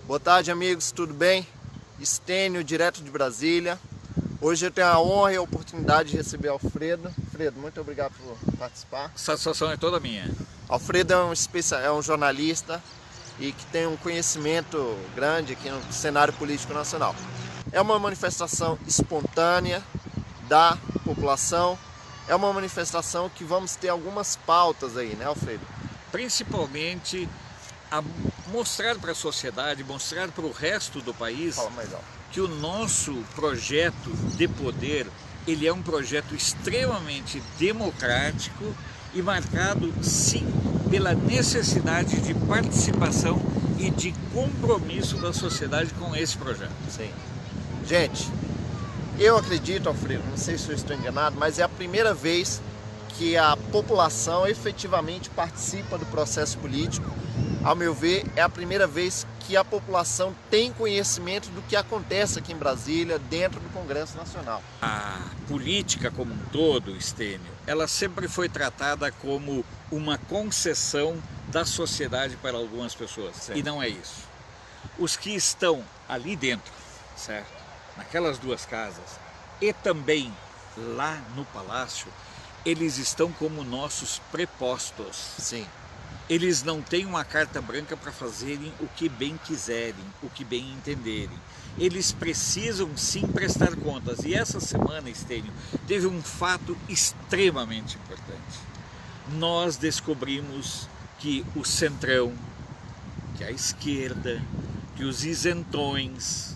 Boa tarde, amigos, tudo bem? Estênio, direto de Brasília. Hoje eu tenho a honra e a oportunidade de receber Alfredo. Alfredo, muito obrigado por participar. A satisfação é toda minha. Alfredo é um jornalista e que tem um conhecimento grande aqui no cenário político nacional. É uma manifestação espontânea da população. É uma manifestação que vamos ter algumas pautas aí, né, Alfredo? Principalmente a mostrar para a sociedade, mostrar para o resto do país que o nosso projeto de poder, ele é um projeto extremamente democrático e marcado, sim, pela necessidade de participação e de compromisso da sociedade com esse projeto. Sim. Gente, eu acredito, Alfredo, não sei se eu estou enganado, mas é a primeira vez que a população efetivamente participa do processo político. Ao meu ver, é a primeira vez que a população tem conhecimento do que acontece aqui em Brasília, dentro do Congresso Nacional. A política como um todo, Estênio, ela sempre foi tratada como uma concessão da sociedade para algumas pessoas. Sim. E não é isso. Os que estão ali dentro, certo? Naquelas duas casas, e também lá no Palácio, eles estão como nossos prepostos. Sim. Eles não têm uma carta branca para fazerem o que bem quiserem, o que bem entenderem. Eles precisam sim prestar contas. E essa semana, Estênio, teve um fato extremamente importante. Nós descobrimos que o centrão, que a esquerda, que os isentões,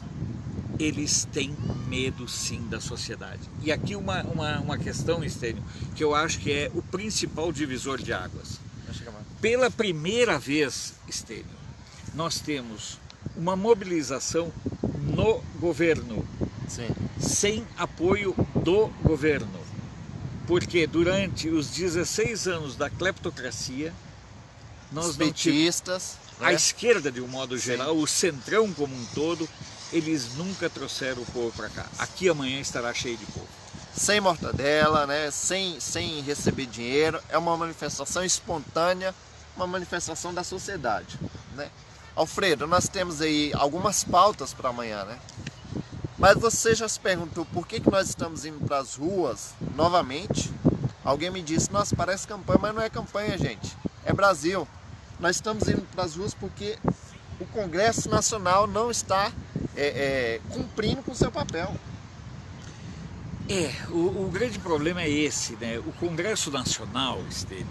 eles têm medo sim da sociedade. E aqui uma questão, Estênio, que eu acho que é o principal divisor de águas. Pela primeira vez, Estênio, nós temos uma mobilização no governo, sim, sem apoio do governo. Porque durante os 16 anos da cleptocracia, nós os petistas, a esquerda de um modo geral, sim, o centrão como um todo, eles nunca trouxeram o povo para cá. Aqui amanhã estará cheio de povo. Sem mortadela, né? sem receber dinheiro. É uma manifestação espontânea, uma manifestação da sociedade, né? Alfredo, nós temos aí algumas pautas para amanhã, né? Mas você já se perguntou por que nós estamos indo para as ruas novamente? Alguém me disse, nossa, parece campanha, mas não é campanha, gente. É Brasil. Nós estamos indo para as ruas porque o Congresso Nacional não está cumprindo com o seu papel. O grande problema é esse, né? O Congresso Nacional, Estênio,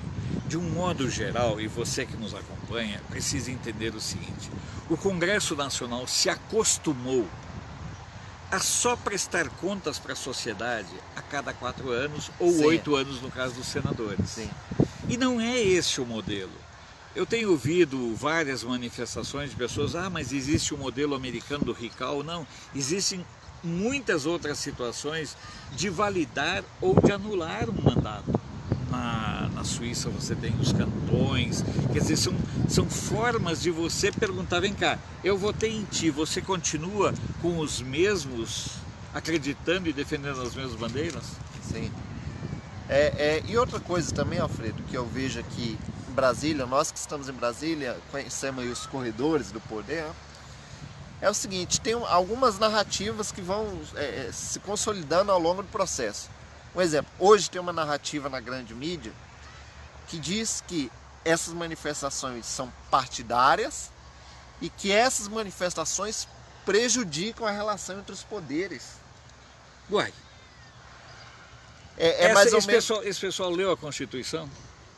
de um modo geral, e você que nos acompanha, precisa entender o seguinte: o Congresso Nacional se acostumou a só prestar contas para a sociedade a cada 4 anos, ou sim, 8 anos no caso dos senadores. Sim. E não é esse o modelo. Eu tenho ouvido várias manifestações de pessoas, mas existe o modelo americano do Recall. Não, existem muitas outras situações de validar ou de anular um mandato. Na Suíça você tem os cantões, quer dizer, são formas de você perguntar, vem cá, eu votei em ti, você continua com os mesmos, acreditando e defendendo as mesmas bandeiras? Sim. E outra coisa também, Alfredo, que eu vejo aqui em Brasília, nós que estamos em Brasília, conhecemos aí os corredores do poder, né? É o seguinte, tem algumas narrativas que vão se consolidando ao longo do processo. Um exemplo, hoje tem uma narrativa na grande mídia que diz que essas manifestações são partidárias e que essas manifestações prejudicam a relação entre os poderes. Uai, mais ou menos, esse pessoal leu a Constituição?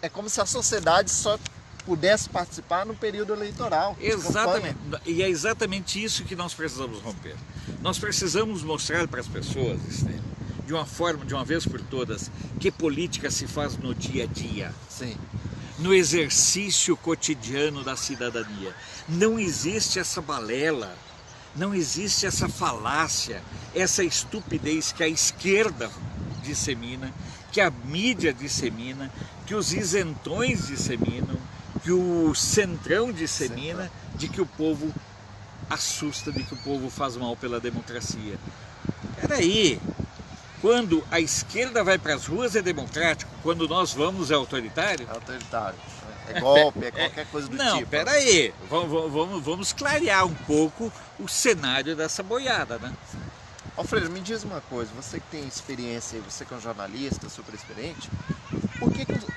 é como se a sociedade só pudesse participar no período eleitoral. Exatamente, e é exatamente isso que nós precisamos romper. Nós precisamos mostrar para as pessoas, Estênio, de uma vez por todas, que política se faz no dia a dia. Sim. No exercício cotidiano da cidadania. Não existe essa balela, não existe essa falácia, essa estupidez que a esquerda dissemina, que a mídia dissemina, que os isentões disseminam, que o centrão dissemina, de que o povo assusta, de que o povo faz mal pela democracia. Peraí, quando a esquerda vai para as ruas é democrático, quando nós vamos é autoritário? É autoritário. É golpe, é qualquer coisa do tipo. Não, peraí, vamos clarear um pouco o cenário dessa boiada, né? Alfredo, me diz uma coisa, você que tem experiência, você que é um jornalista super experiente,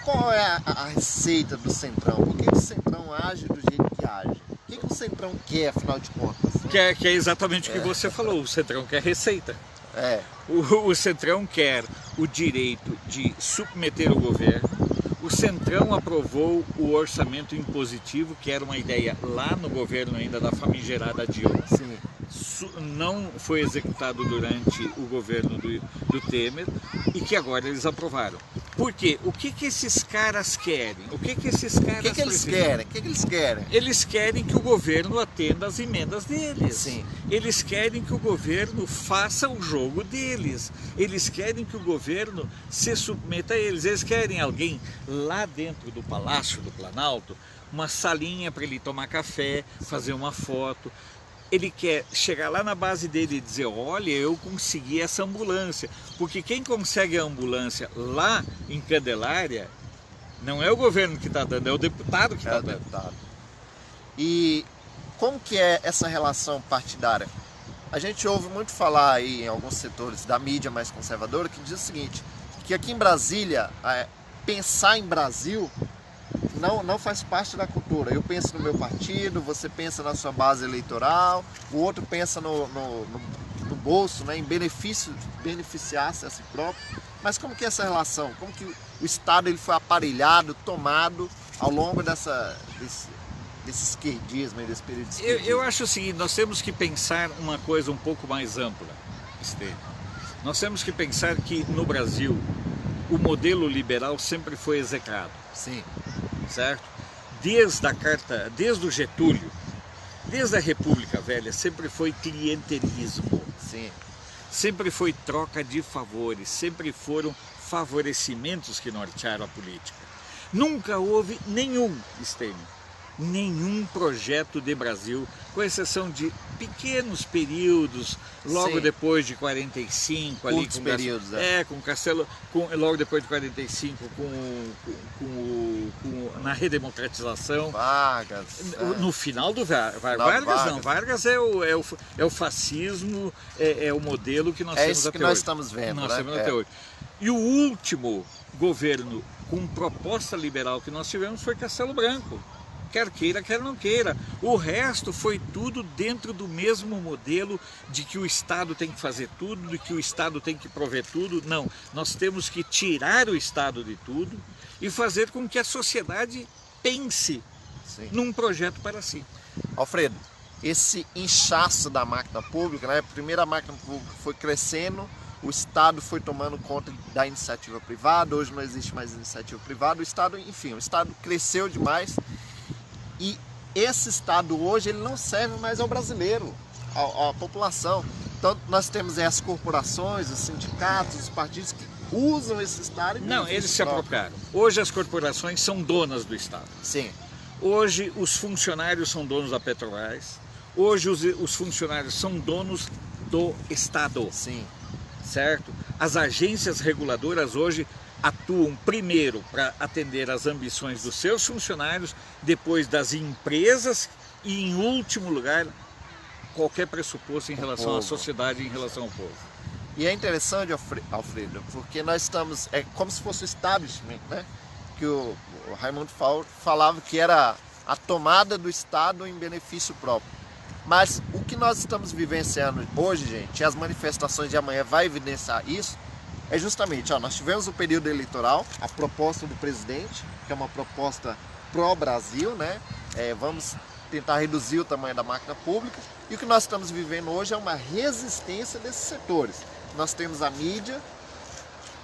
qual é a receita do Centrão? Por que o Centrão age do jeito que age? O que o Centrão quer, afinal de contas? Que é exatamente o que você falou, o Centrão quer receita. O Centrão quer o direito de submeter o governo. O Centrão aprovou o orçamento impositivo, que era uma ideia lá no governo ainda da famigerada Dilma. Sim. Não foi executado durante o governo do Temer e que agora eles aprovaram. Por quê? O que esses caras querem? O que esses caras eles querem? O que eles querem? Eles querem que o governo atenda às emendas deles. Sim. Eles querem que o governo faça o jogo deles. Eles querem que o governo se submeta a eles. Eles querem alguém lá dentro do Palácio do Planalto, uma salinha para ele tomar café, fazer uma foto. Ele quer chegar lá na base dele e dizer, olha, eu consegui essa ambulância. Porque quem consegue a ambulância lá em Candelária não é o governo que está dando, é o deputado que está dando. Deputado. E como que é essa relação partidária? A gente ouve muito falar aí em alguns setores da mídia mais conservadora que diz o seguinte, que aqui em Brasília, pensar em Brasil não faz parte da cultura. Eu penso no meu partido, você pensa na sua base eleitoral, o outro pensa no bolso, né, em beneficiar-se a si próprio. Mas como que é essa relação? Como que o Estado ele foi aparelhado, tomado ao longo desse esquerdismo, desse período de esquerdismo? Eu acho o seguinte, nós temos que pensar uma coisa um pouco mais ampla, Estênio. Nós temos que pensar que no Brasil o modelo liberal sempre foi execrado. Sim. Certo? Desde o Getúlio, desde a República Velha, sempre foi clientelismo. Sim. Sempre foi troca de favores, sempre foram favorecimentos que nortearam a política. Nunca houve nenhum projeto de Brasil, com exceção de pequenos períodos, logo Sim. depois de 45, ali com períodos, com Castelo, logo depois de 45, na redemocratização. Vargas. No final do Vargas não, Vargas é o fascismo, é o modelo que nós temos isso até que nós hoje. estamos vendo, Nós né? temos até hoje. E o último governo com proposta liberal que nós tivemos foi Castelo Branco. Quer queira, quer não queira. O resto foi tudo dentro do mesmo modelo de que o Estado tem que fazer tudo, de que o Estado tem que prover tudo. Não, nós temos que tirar o Estado de tudo e fazer com que a sociedade pense Sim. num projeto para si. Alfredo, esse inchaço da máquina pública, né? Primeiro a máquina pública foi crescendo, o Estado foi tomando conta da iniciativa privada, hoje não existe mais iniciativa privada, o Estado cresceu demais. E esse Estado hoje ele não serve mais ao brasileiro, à população. Então nós temos as corporações, os sindicatos, os partidos que usam esse Estado. Não, eles se apropriaram. Hoje as corporações são donas do Estado. Sim. Hoje os funcionários são donos da Petrobras. Hoje os funcionários são donos do Estado. Sim. Certo? As agências reguladoras hoje atuam primeiro para atender às ambições dos seus funcionários, depois das empresas e, em último lugar, qualquer pressuposto em relação à sociedade e em relação ao povo. E é interessante, Alfredo, porque nós estamos, é como se fosse o establishment, né? Que o Raimundo falava que era a tomada do Estado em benefício próprio. Mas o que nós estamos vivenciando hoje, gente, e as manifestações de amanhã vai evidenciar isso, é justamente, nós tivemos o período eleitoral, a proposta do presidente, que é uma proposta pró-Brasil, né? Vamos tentar reduzir o tamanho da máquina pública, e o que nós estamos vivendo hoje é uma resistência desses setores. Nós temos a mídia,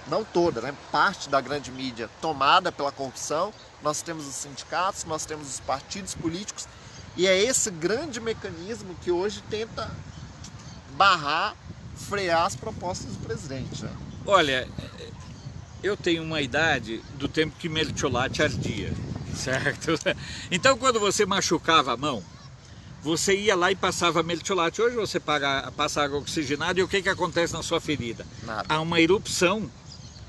não toda, né? Parte da grande mídia tomada pela corrupção, nós temos os sindicatos, nós temos os partidos políticos, e é esse grande mecanismo que hoje tenta barrar, frear as propostas do presidente, né? Olha, eu tenho uma idade do tempo que mertiolate ardia, certo? Então quando você machucava a mão, você ia lá e passava mertiolate. Hoje você passa água oxigenada e o que acontece na sua ferida? Nada. Há uma erupção,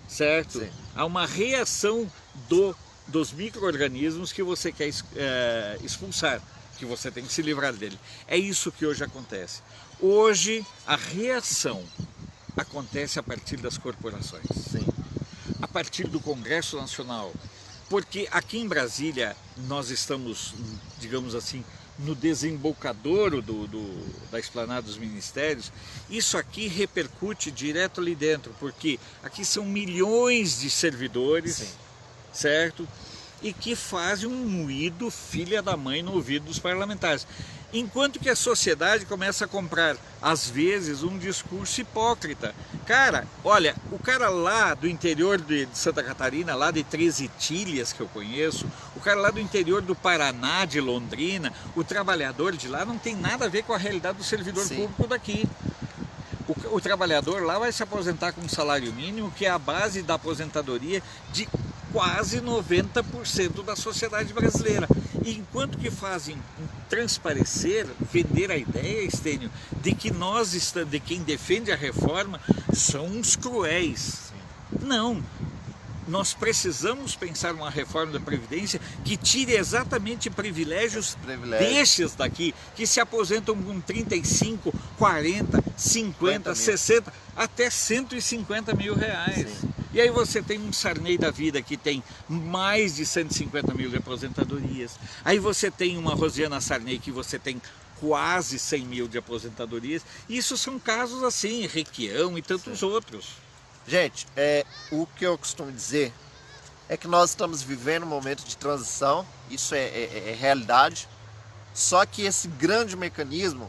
certo? Sim. Há uma reação do dos micro-organismos que você quer expulsar, que você tem que se livrar dele. É isso que hoje acontece. Hoje a reação acontece a partir das corporações, Sim. a partir do Congresso Nacional, porque aqui em Brasília nós estamos, digamos assim, no desembocadouro da esplanada dos ministérios. Isso aqui repercute direto ali dentro, porque aqui são milhões de servidores, Sim. certo? E que fazem um moído filha da mãe no ouvido dos parlamentares. Enquanto que a sociedade começa a comprar, às vezes, um discurso hipócrita. Cara, olha, o cara lá do interior de Santa Catarina, lá de Três Itilhas, que eu conheço, o cara lá do interior do Paraná, de Londrina, o trabalhador de lá não tem nada a ver com a realidade do servidor Sim. público daqui. O trabalhador lá vai se aposentar com um salário mínimo, que é a base da aposentadoria de quase 90% da sociedade brasileira. E enquanto que fazem transparecer, vender a ideia, Estênio, de que de quem defende a reforma são uns cruéis. Não. Nós precisamos pensar uma reforma da Previdência que tire exatamente privilégios destes daqui, que se aposentam com 35, 40, 50, 60, até 150 mil reais. Sim. E aí você tem um Sarney da vida que tem mais de 150 mil de aposentadorias. Aí você tem uma Rosiana Sarney que você tem quase 100 mil de aposentadorias. Isso são casos assim, Requião e tantos outros. Gente, o que eu costumo dizer é que nós estamos vivendo um momento de transição, isso é realidade, só que esse grande mecanismo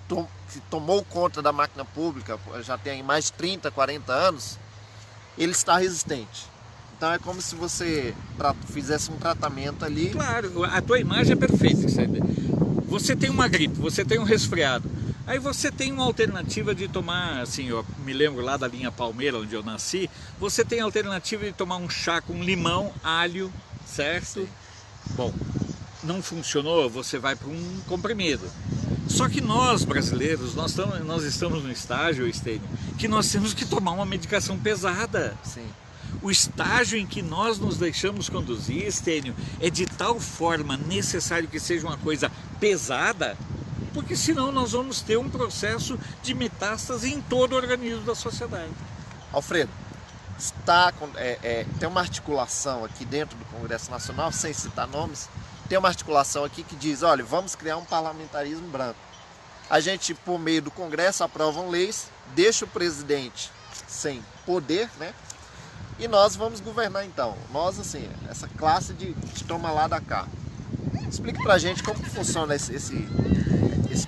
que tomou conta da máquina pública já tem mais de 30, 40 anos, ele está resistente. Então é como se você fizesse um tratamento ali. Claro, a tua imagem é perfeita. Você tem uma gripe, você tem um resfriado. Aí você tem uma alternativa de tomar, assim, eu me lembro lá da linha Palmeira, onde eu nasci, você tem a alternativa de tomar um chá com limão, alho, certo? Sim. Bom, não funcionou, você vai para um comprimido. Só que nós, brasileiros, nós estamos no estágio, Estênio, que nós temos que tomar uma medicação pesada. Sim. O estágio em que nós nos deixamos conduzir, Estênio, é de tal forma necessário que seja uma coisa pesada, porque senão nós vamos ter um processo de metástase em todo o organismo da sociedade. Alfredo, tem uma articulação aqui dentro do Congresso Nacional, sem citar nomes, tem uma articulação aqui que diz, olha, vamos criar um parlamentarismo branco. A gente, por meio do Congresso, aprovam leis, deixa o presidente sem poder, né? E nós vamos governar então. Nós, assim, essa classe de toma lá da cá. Explique pra gente como que funciona esse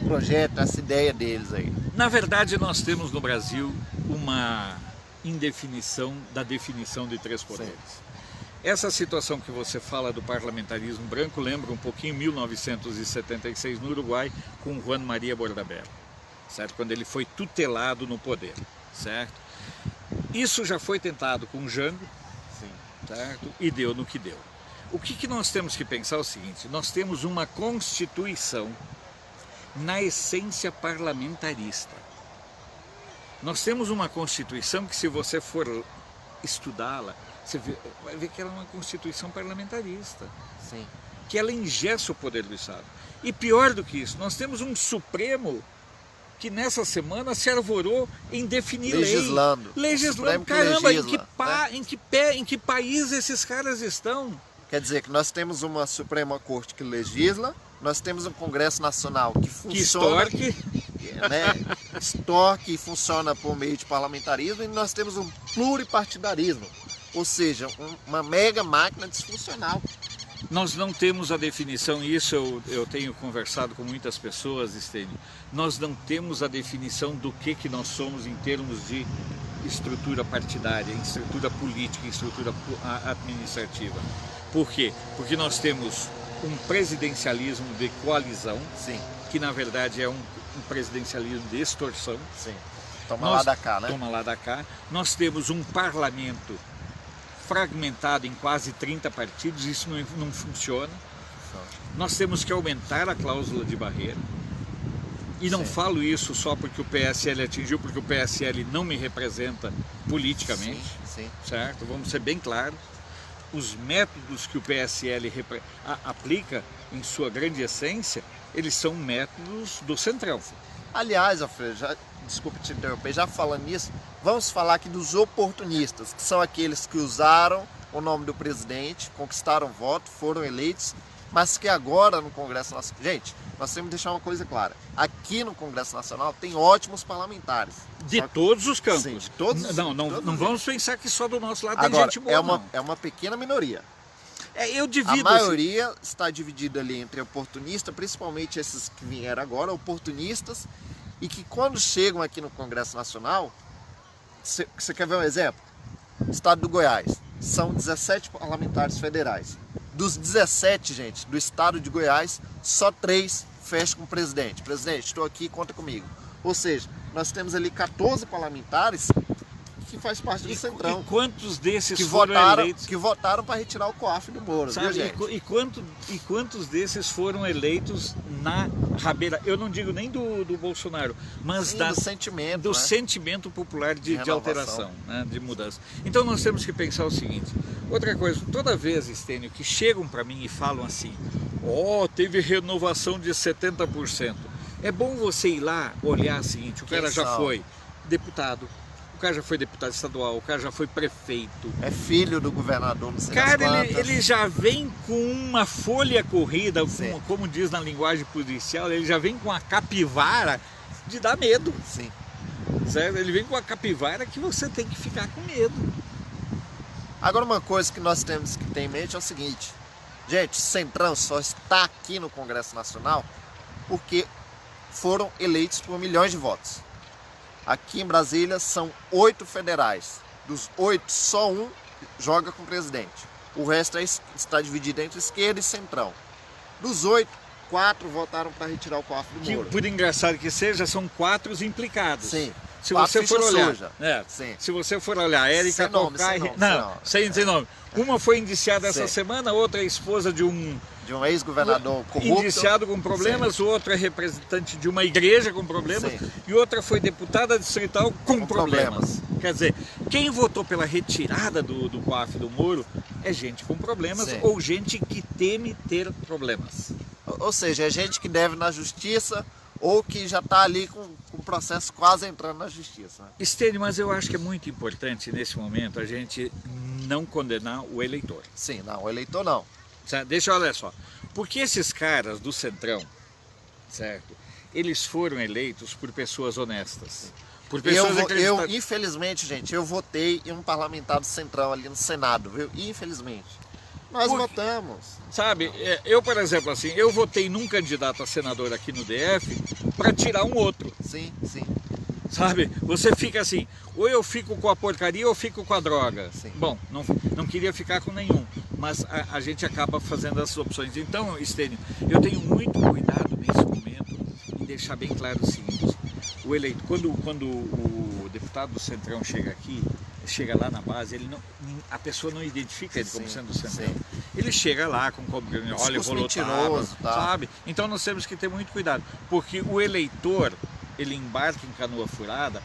projeto, essa ideia deles aí. Na verdade, nós temos no Brasil uma indefinição da definição de três poderes. Sim. Essa situação que você fala do parlamentarismo branco lembra um pouquinho 1976 no Uruguai com Juan María Bordaberry, certo? Quando ele foi tutelado no poder, certo? Isso já foi tentado com Jango, certo? E deu no que deu. O que nós temos que pensar é o seguinte, nós temos uma Constituição na essência parlamentarista. Nós temos uma Constituição que, se você for estudá-la, você vai ver que ela é uma Constituição parlamentarista. Sim. Que ela engessa o poder do Estado. E pior do que isso, nós temos um Supremo que nessa semana se arvorou em definir legislando. Legislando. Caramba, legisla, em que país esses caras estão? Quer dizer que nós temos uma Suprema Corte que legisla, nós temos um Congresso Nacional que funciona, extorque e funciona por meio de parlamentarismo, e nós temos um pluripartidarismo, ou seja, uma mega máquina disfuncional. Nós não temos a definição, e isso eu tenho conversado com muitas pessoas, Estênio, nós não temos a definição do que nós somos em termos de estrutura partidária, estrutura política, estrutura administrativa. Por quê? Porque nós temos um presidencialismo de coalizão, sim, que na verdade é um presidencialismo de extorsão. Sim. Toma lá da cá, né? Toma lá da cá. Nós temos um parlamento fragmentado em quase 30 partidos, isso não funciona. Nós temos que aumentar a cláusula de barreira. E não falo isso só porque o PSL atingiu, porque o PSL não me representa politicamente, sim. certo? Vamos ser bem claros. os métodos que o PSL aplica, em sua grande essência, eles são métodos do Centrão. Aliás, Alfredo, desculpe te interromper, já falando nisso, vamos falar aqui dos oportunistas, que são aqueles que usaram o nome do presidente, conquistaram voto, foram eleitos, mas que agora no Congresso Nacional... Gente, nós temos que deixar uma coisa clara. Aqui no Congresso Nacional tem ótimos parlamentares. De todos os campos. Sim, de todos, não vamos pensar que só do nosso lado tem agora, gente boa, é uma pequena minoria. Eu divido. A maioria está dividida ali entre oportunistas, principalmente esses que vieram agora, oportunistas, e que quando chegam aqui no Congresso Nacional, você quer ver um exemplo? Estado do Goiás, são 17 parlamentares federais. Dos 17, gente, do estado de Goiás, só 3 fecham com o presidente. Presidente, estou aqui, conta comigo. Ou seja, nós temos ali 14 parlamentares que faz parte do Centrão. E quantos desses que foram votaram, eleitos? que votaram para retirar o COAF do Moro, Sabe, viu, gente? E quantos desses foram eleitos na rabeira? Eu não digo nem do Bolsonaro, mas Sim, do né? sentimento popular de Renovação. alteração, né, de mudança. Então nós temos que pensar o seguinte. Outra coisa, toda vez, Estênio, que chegam para mim e falam assim, teve renovação de 70%. É bom você ir lá olhar o seguinte, o cara já foi deputado, o cara já foi deputado estadual, o cara já foi prefeito. É filho do governador, não sei Cara, das quantas. ele já vem com uma folha corrida, como diz na linguagem policial, ele já vem com a capivara de dar medo. Sim. Certo? Ele vem com a capivara que você tem que ficar com medo. Agora, uma coisa que nós temos que ter em mente é o seguinte. Gente, o Centrão só está aqui no Congresso Nacional porque foram eleitos por milhões de votos. Aqui em Brasília são 8 federais. Dos 8, só um joga com o presidente. O resto está dividido entre esquerda e centrão. Dos 8, 4 votaram para retirar o COAF do Moro. Por engraçado que seja, são 4 implicados. Sim. Se você for olhar, Sim. se você for olhar, Érica Cocai, sem nome. Uma foi indiciada essa semana, outra é esposa de um ex-governador corrupto, indiciado com problemas, outra é representante de uma igreja com problemas, e outra foi deputada distrital com problemas. Quer dizer, quem votou pela retirada do COAF do Moro é gente com problemas ou gente que teme ter problemas. Ou seja, é gente que deve na justiça ou que já está ali com o processo quase entrando na justiça. Estênio, mas eu acho que é muito importante nesse momento a gente não condenar o eleitor. Sim, não, o eleitor não. Deixa eu olhar só. Porque esses caras do Centrão, certo? Eles foram eleitos por pessoas honestas. Por pessoas eu, infelizmente, gente, eu votei em um parlamentar do Centrão ali no Senado, viu? Infelizmente. Nós votamos. Sabe, eu, por exemplo, assim, eu votei num candidato a senador aqui no DF para tirar um outro. Sim, sim. Sabe, você fica assim, ou eu fico com a porcaria ou eu fico com a droga. Sim. Bom, não queria ficar com nenhum, mas a gente acaba fazendo essas opções. Então, Estênio, eu tenho muito cuidado nesse momento em deixar bem claro o seguinte, o eleito, quando o deputado do Centrão chega aqui, chega lá na base, a pessoa não identifica ele como sendo do Centrão. Ele chega lá com olha, eu vou lutar, sabe? Então nós temos que ter muito cuidado, porque o eleitor, ele embarca em canoa furada,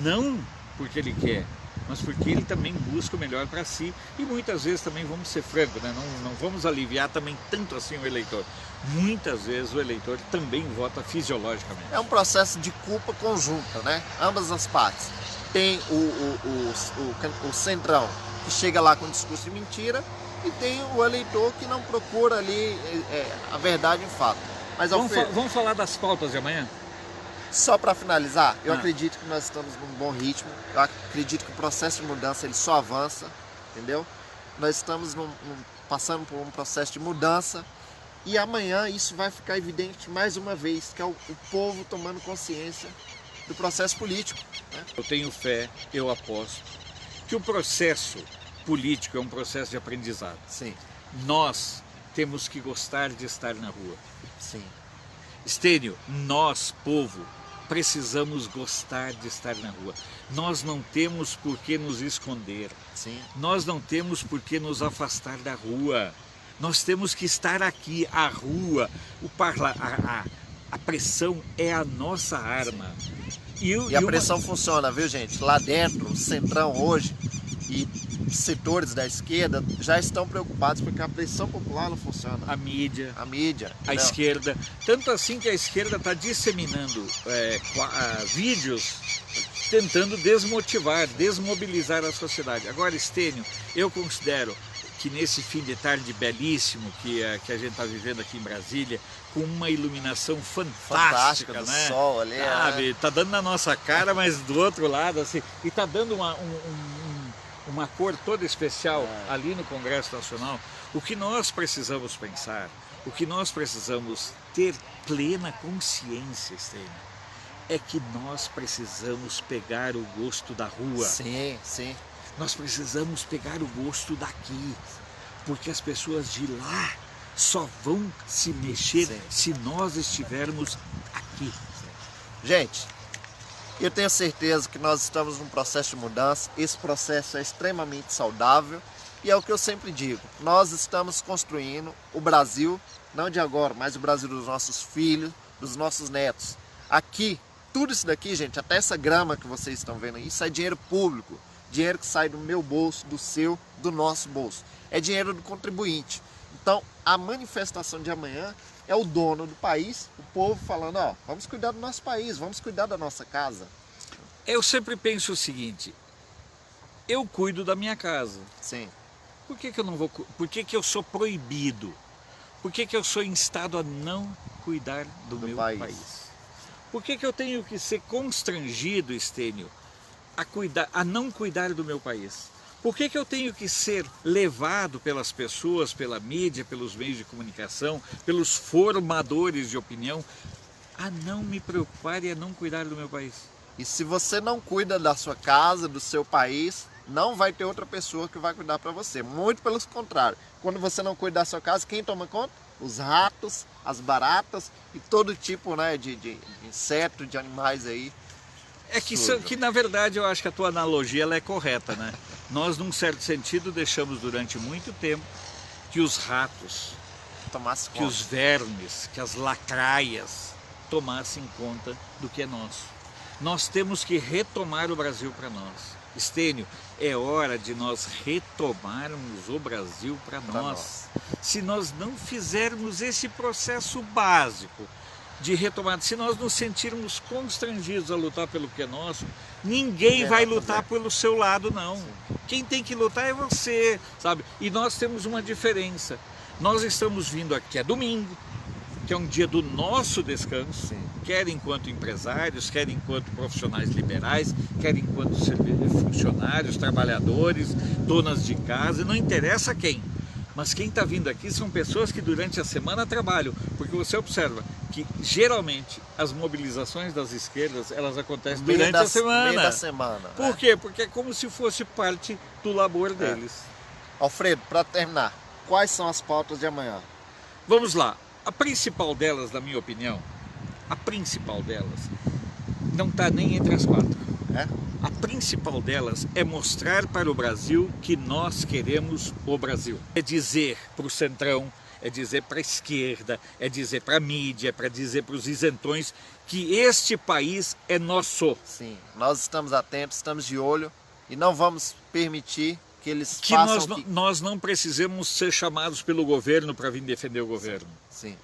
não porque ele quer, mas porque ele também busca o melhor para si, e muitas vezes também, vamos ser francos, né? Não vamos aliviar também tanto assim o eleitor. Muitas vezes o eleitor também vota fisiologicamente. É um processo de culpa conjunta, né? Ambas as partes. Tem o Centrão, que chega lá com discurso de mentira, e tem o eleitor que não procura ali a verdade em fato. Mas, vamos falar das pautas de amanhã? Só para finalizar, eu acredito que nós estamos num bom ritmo, eu acredito que o processo de mudança ele só avança, entendeu? Nós estamos passando por um processo de mudança e amanhã isso vai ficar evidente mais uma vez, que é o povo tomando consciência do processo político. Né? Eu tenho fé, eu aposto, que o processo político é um processo de aprendizado. Sim. Nós temos que gostar de estar na rua. Sim. Estênio, nós, povo, precisamos gostar de estar na rua. Nós não temos por que nos esconder. Sim. Nós não temos por que nos afastar da rua. Nós temos que estar aqui, a rua, a pressão é a nossa arma. E a pressão funciona, viu, gente? Lá dentro, o Centrão hoje, e setores da esquerda já estão preocupados porque a pressão popular não funciona. A mídia, A a esquerda. Tanto assim que a esquerda está disseminando vídeos tentando desmotivar, desmobilizar a sociedade. Agora, Estênio, eu considero que nesse fim de tarde belíssimo que a gente está vivendo aqui em Brasília, com uma iluminação fantástica, do né? sol ali, sabe? Tá dando na nossa cara, mas do outro lado, assim, e tá dando uma cor toda especial ali no Congresso Nacional. O que nós precisamos pensar, o que nós precisamos ter plena consciência, Estênio, é que nós precisamos pegar o gosto da rua. Sim, sim. Nós precisamos pegar o gosto daqui, porque as pessoas de lá só vão se mexer se nós estivermos aqui. Gente, eu tenho certeza que nós estamos num processo de mudança. Esse processo é extremamente saudável e é o que eu sempre digo. Nós estamos construindo o Brasil, não de agora, mas o Brasil dos nossos filhos, dos nossos netos. Aqui, tudo isso daqui, gente, até essa grama que vocês estão vendo aí, isso é dinheiro público. Dinheiro que sai do meu bolso, do seu, do nosso bolso. É dinheiro do contribuinte. Então, a manifestação de amanhã é o dono do país, o povo falando, ó, vamos cuidar do nosso país, vamos cuidar da nossa casa. Eu sempre penso o seguinte, eu cuido da minha casa. Sim. Por que eu não vou? Por que eu sou proibido? Por que eu sou instado a não cuidar do meu país? Por que eu tenho que ser constrangido, Estênio, a não cuidar do meu país? Por que eu tenho que ser levado pelas pessoas, pela mídia, pelos meios de comunicação, pelos formadores de opinião, a não me preocupar e a não cuidar do meu país? E se você não cuida da sua casa, do seu país, não vai ter outra pessoa que vai cuidar para você. Muito pelo contrário. Quando você não cuida da sua casa, quem toma conta? Os ratos, as baratas e todo tipo, né, de inseto, de animais aí. É que na verdade eu acho que a tua analogia ela é correta, né? Nós, num certo sentido, deixamos durante muito tempo que os ratos, que os vermes, que as lacraias tomassem conta do que é nosso. Nós temos que retomar o Brasil para nós. Estênio, é hora de nós retomarmos o Brasil para nós. Se nós não fizermos esse processo básico de retomada, se nós nos sentirmos constrangidos a lutar pelo que é nosso, ninguém vai lutar pelo seu lado, não. Sim. Quem tem que lutar é você, sabe? E nós temos uma diferença. Nós estamos vindo aqui, é domingo, que é um dia do nosso descanso, quer enquanto empresários, quer enquanto profissionais liberais, quer enquanto funcionários, trabalhadores, donas de casa, não interessa quem. Mas quem está vindo aqui são pessoas que durante a semana trabalham, porque você observa que geralmente as mobilizações das esquerdas elas acontecem durante a semana. Meio da semana. Por quê? Porque é como se fosse parte do labor deles. Alfredo, para terminar, quais são as pautas de amanhã? Vamos lá. A principal delas, na minha opinião, a principal delas não está nem entre as quatro. A principal delas é mostrar para o Brasil que nós queremos o Brasil. É dizer para o centrão, é dizer para a esquerda, é dizer para a mídia, para dizer para os isentões que este país é nosso. Sim, nós estamos atentos, estamos de olho e não vamos permitir que eles façam... Nós não precisamos ser chamados pelo governo para vir defender o governo. Sim.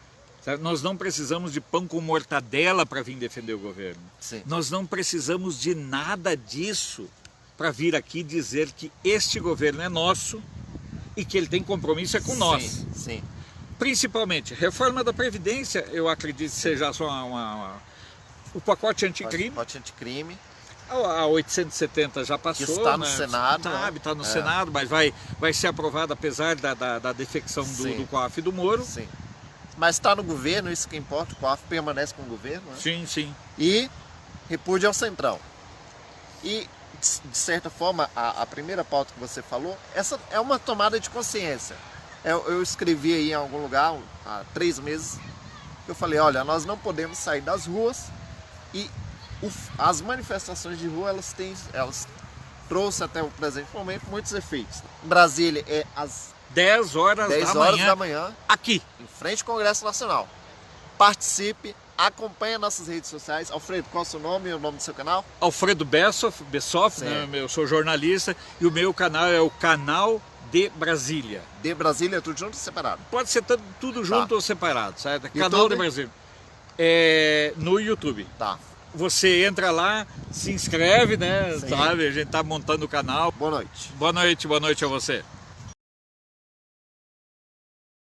Nós não precisamos de pão com mortadela para vir defender o governo. Sim. Nós não precisamos de nada disso para vir aqui dizer que este governo é nosso e que ele tem compromisso com nós. Sim. Principalmente, reforma da Previdência, eu acredito que seja só o pacote anticrime. O pacote anticrime. A 870 já passou. Que está no Senado. Está no Senado, mas vai ser aprovado apesar da defecção do COAF e do Moro. Sim. Mas está no governo, isso que importa, o COAF permanece com o governo. Né? Sim, sim. E repúdio ao centrão. E, de certa forma, a primeira pauta que você falou, essa é uma tomada de consciência. Eu escrevi aí em algum lugar, há 3 meses, eu falei, olha, nós não podemos sair das ruas e as manifestações de rua, elas trouxeram até o presente momento muitos efeitos. Em Brasília às 10 horas da manhã, manhã, aqui, em frente ao Congresso Nacional. participe, acompanhe nossas redes sociais. Alfredo, qual é o seu nome e o nome do seu canal? Alfredo Bessoff, né? Eu sou jornalista e o meu canal é o Canal de Brasília. De Brasília, tudo junto ou separado? Pode ser tudo junto ou separado, certo? YouTube? Canal de Brasília. No YouTube. Tá. Você entra lá, se inscreve, né? Sim. Sabe? A gente tá montando o canal. Boa noite. Boa noite a você.